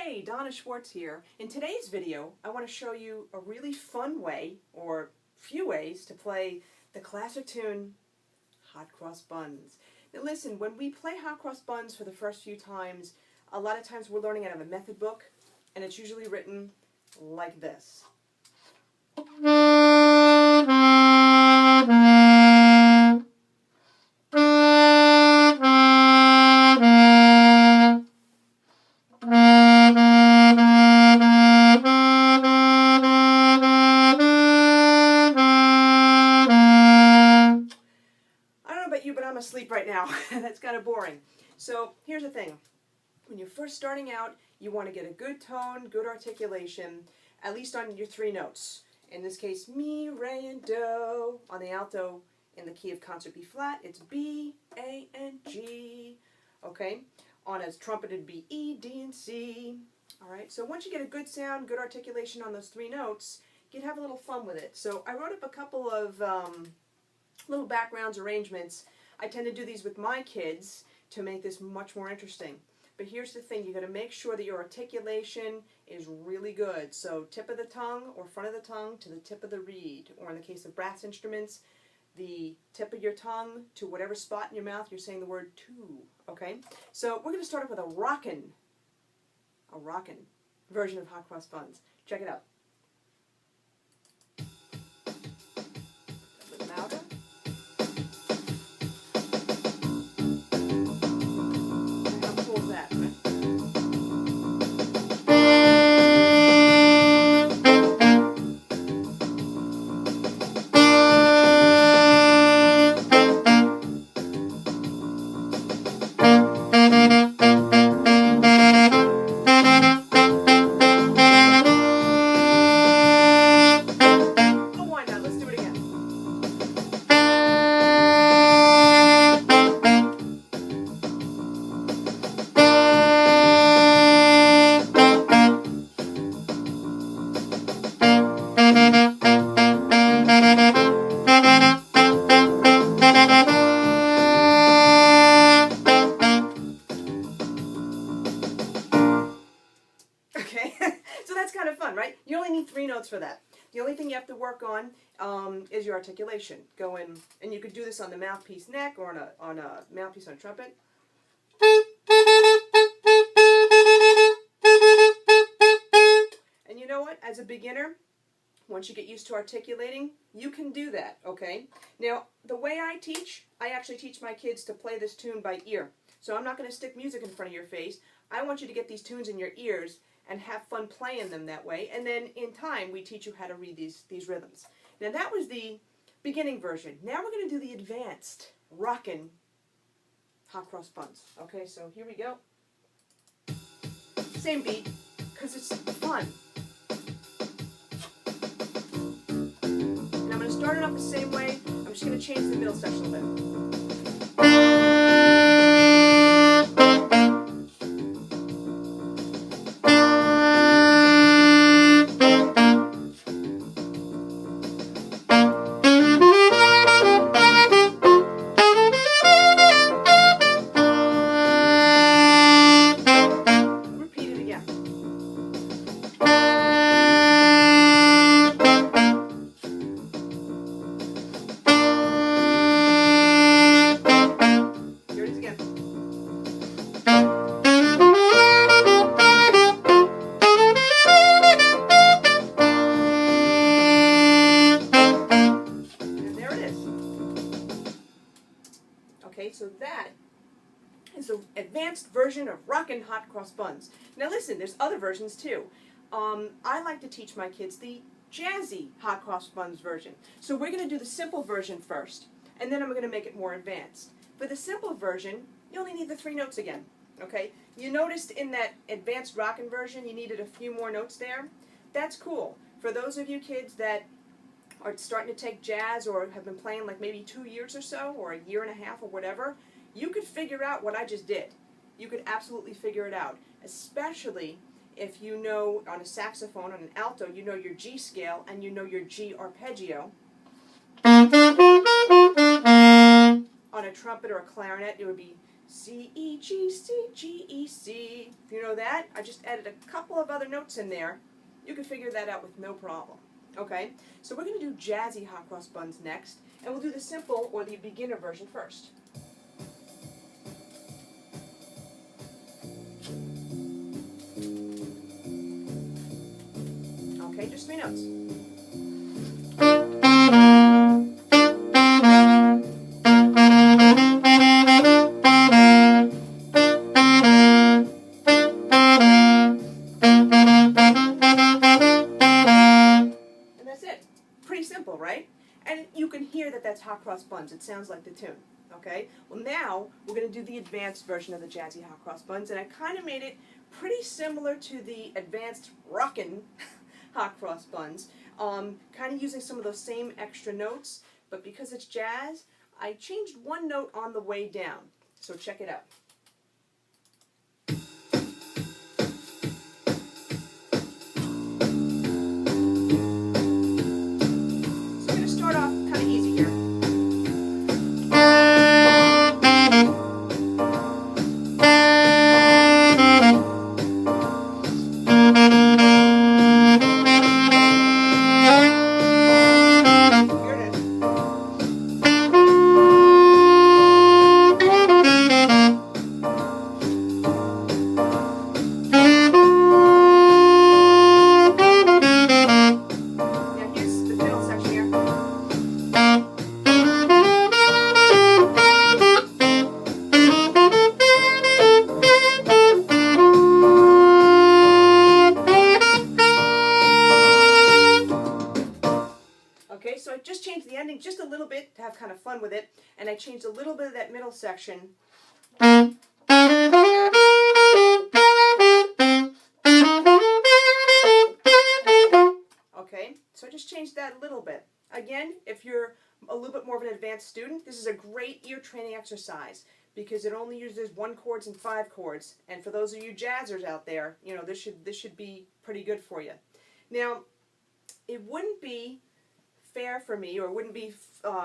Hey, Donna Schwartz here. In today's video, I want to show you a really fun way, or few ways, to play the classic tune, Hot Cross Buns. Now listen, when we play Hot Cross Buns for the first few times, a lot of times we're learning out of a method book, and it's usually written like this. But I'm asleep right now. That's kind of boring. So here's the thing. When you're first starting out, you want to get a good tone, good articulation, at least on your three notes. In this case, mi, re, and do. On the alto, in the key of concert B flat, it's B, A, and G. Okay? On a trumpet, it'd be E, D, and C. Alright, so once you get a good sound, good articulation on those three notes, you can have a little fun with it. So I wrote up a couple of little backgrounds, arrangements. I tend to do these with my kids to make this much more interesting. But here's the thing, you've got to make sure that your articulation is really good. So tip of the tongue or front of the tongue to the tip of the reed. Or in the case of brass instruments, the tip of your tongue to whatever spot in your mouth you're saying the word to. Okay? So we're going to start off with a rockin' version of Hot Cross Buns. Check it out. A bit louder. So that's kind of fun, right? You only need three notes for that. The only thing you have to work on is your articulation. Go in, and you could do this on the mouthpiece neck or on a mouthpiece on a trumpet. And you know what? As a beginner, once you get used to articulating, you can do that, okay? Now, the way I actually teach my kids to play this tune by ear. So I'm not going to stick music in front of your face. I want you to get these tunes in your ears and have fun playing them that way. And then in time, we teach you how to read these rhythms. Now that was the beginning version. Now we're going to do the advanced, rockin' Hot Cross Buns. Okay, so here we go. Same beat, because it's fun. And I'm going to start it off the same way. I'm just going to change the middle section a bit. Okay, so that is the advanced version of Rockin' Hot Cross Buns. Now listen, there's other versions too. I like to teach my kids the Jazzy Hot Cross Buns version. So we're going to do the simple version first, and then I'm going to make it more advanced. For the simple version, you only need the three notes again. Okay? You noticed in that advanced rockin' version you needed a few more notes there. That's cool. For those of you kids that are starting to take jazz or have been playing like maybe 2 years or so, or a year and a half or whatever, you could figure out what I just did. You could absolutely figure it out, especially if you know on a saxophone, on an alto, you know your G scale and you know your G arpeggio. On a trumpet or a clarinet, it would be C, E, G, C, G, E, C. If you know that, I just added a couple of other notes in there. You can figure that out with no problem. Okay, so we're going to do jazzy hot cross buns next, and we'll do the simple or the beginner version first. Okay, just 3 notes. And that's it. Pretty simple, right? And you can hear that that's Hot Cross Buns. It sounds like the tune. Okay? Well, now we're going to do the advanced version of the jazzy Hot Cross Buns, and I kind of made it pretty similar to the advanced Rockin Hot Cross Buns, kind of using some of those same extra notes, but because it's jazz, I changed one note on the way down. So check it out. So I'm going to start off kind of easy here. Okay, so I just changed the ending just a little bit to have kind of fun with it, and I changed a little bit of that middle section. Okay, so I just changed that a little bit. Again, if you're a little bit more of an advanced student, this is a great ear training exercise because it only uses 1 chords and 5 chords. And for those of you jazzers out there, you know, this should be pretty good for you. Now, it wouldn't be fair for me, or wouldn't be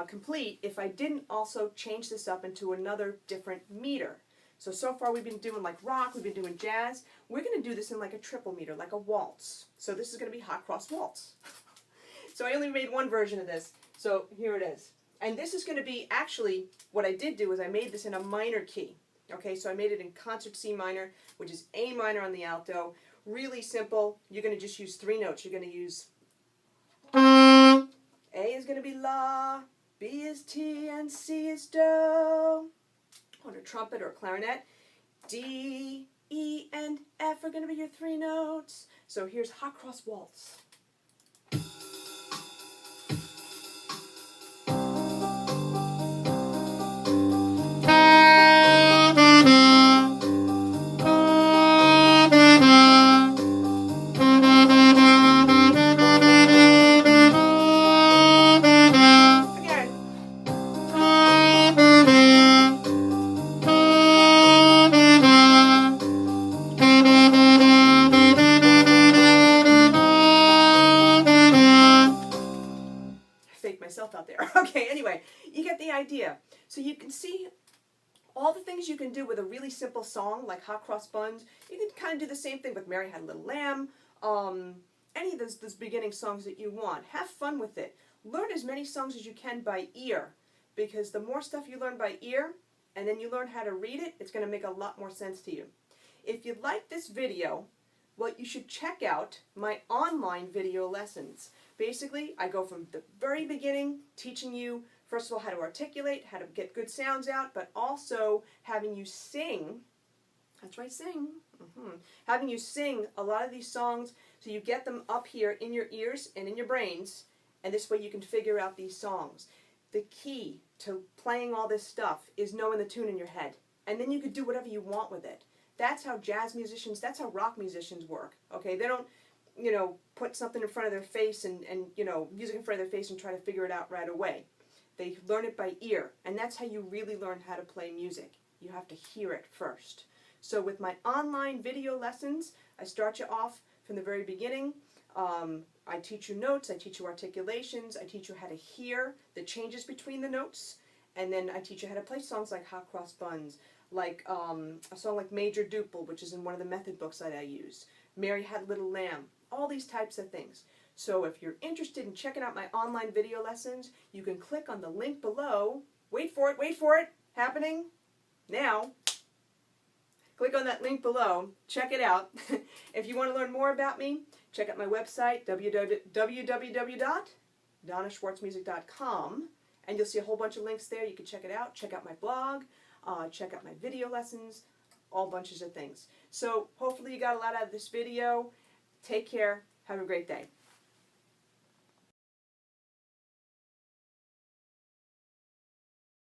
complete, if I didn't also change this up into another different meter. So far we've been doing like rock, we've been doing jazz. We're going to do this in like a triple meter, like a waltz. So this is going to be Hot Cross Waltz. So I only made one version of this, so here it is. And this is going to be, actually, what I did do is I made this in a minor key. Okay, so I made it in concert C minor, which is A minor on the alto. Really simple. You're going to just use 3 notes. You're going to use A is going to be La, B is T, and C is Do. On a trumpet or a clarinet, D, E, and F are going to be your 3 notes. So here's Hot Cross Waltz. Out there. Okay, anyway, you get the idea. So you can see all the things you can do with a really simple song like Hot Cross Buns. You can kind of do the same thing with Mary Had a Little Lamb, any of those beginning songs that you want. Have fun with it. Learn as many songs as you can by ear, because the more stuff you learn by ear and then you learn how to read it, it's going to make a lot more sense to you. If you like this video, well, you should check out my online video lessons. Basically, I go from the very beginning, teaching you, first of all, how to articulate, how to get good sounds out, but also having you sing. That's right, sing. Having you sing a lot of these songs so you get them up here in your ears and in your brains, and this way you can figure out these songs. The key to playing all this stuff is knowing the tune in your head, and then you can do whatever you want with it. That's how jazz musicians, that's how rock musicians work, okay? They don't, you know, put something in front of their face and you know, music in front of their face and try to figure it out right away. They learn it by ear, and that's how you really learn how to play music. You have to hear it first. So with my online video lessons, I start you off from the very beginning. I teach you notes, I teach you articulations, I teach you how to hear the changes between the notes, And then I teach you how to play songs like Hot Cross Buns, like a song like Major Duple, which is in one of the method books that I use. Mary Had a Little Lamb, all these types of things. So if you're interested in checking out my online video lessons, you can click on the link below. Wait for it, happening now. Click on that link below, check it out. If you want to learn more about me, check out my website, www.donnaschwartzmusic.com, and you'll see a whole bunch of links there. You can check it out, check out my blog, check out my video lessons, all bunches of things. So hopefully you got a lot out of this video. Take care. Have a great day.